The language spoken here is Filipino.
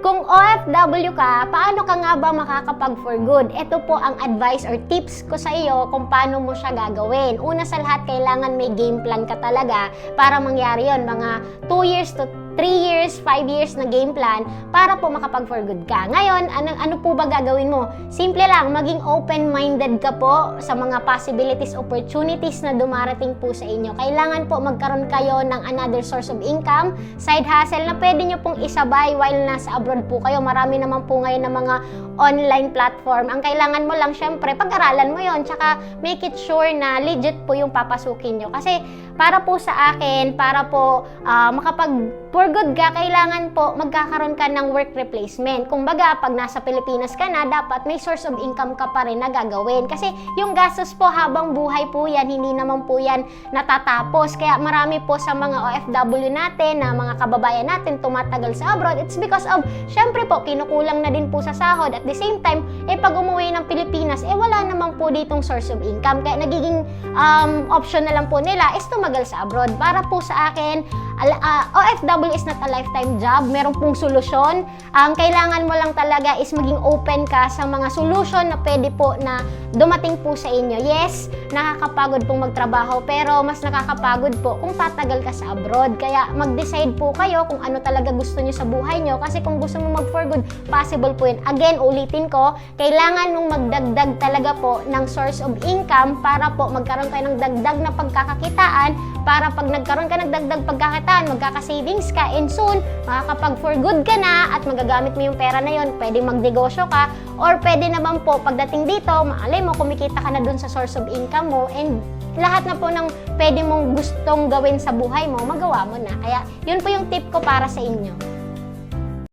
Kung OFW ka, paano ka nga ba makakapag-for good? Ito po ang advice or tips ko sa iyo kung paano mo siya gagawin. Una sa lahat, kailangan may game plan ka talaga para mangyari yon. Mga 2 years to 3 years, 5 years na game plan para po makapag-for good ka. Ngayon, ano po ba gagawin mo? Simple lang, maging open-minded ka po sa mga possibilities, opportunities na dumarating po sa inyo. Kailangan po magkaroon kayo ng another source of income, side hustle na pwede nyo pong isabay while nasa abroad po kayo. Marami naman po ngayon ng mga online platform. Ang kailangan mo lang, syempre, pag-aralan mo yon, tsaka make it sure na legit po yung papasukin nyo. Kasi para po sa akin, para po makapag-for good ka, kailangan po magkakaroon ka ng work replacement. Kung baga, pag nasa Pilipinas ka na, dapat may source of income ka pa rin na gagawin. Kasi yung gastos po habang buhay po yan, hindi naman po yan natatapos. Kaya marami po sa mga OFW natin, na mga kababayan natin tumatagal sa abroad, it's because of, syempre po, kinukulang na din po sa sahod. At the same time, pag umuwi ng Pilipinas, wala naman po ditong source of income. Kaya nagiging option na lang po nila is tumagal sa abroad. Para po sa akin, OFW is not a lifetime job. Meron pong solusyon. Ang kailangan mo lang talaga is maging open ka sa mga solution na pwede po na dumating po sa inyo. Yes, nakakapagod pong magtrabaho, pero mas nakakapagod po kung tatagal ka sa abroad. Kaya mag-decide po kayo kung ano talaga gusto nyo sa buhay nyo. Kasi kung gusto mo mag-for good, possible po yun. Again, ulitin ko, kailangan mong magdagdag talaga po ng source of income para po magkaroon kayo ng dagdag na pagkakakitaan, para pag nagkaroon ka ng dagdag pagkakakitaan, magkaka-savings ka, and soon, makakapag-for good ka na at magagamit mo yung pera na yun. Pwede magnegosyo ka, or pwede naman po pagdating dito, maalay mo, kumikita ka na dun sa source of income mo, and lahat na po ng pwede mong gustong gawin sa buhay mo, magawa mo na. Kaya, yun po yung tip ko para sa inyo.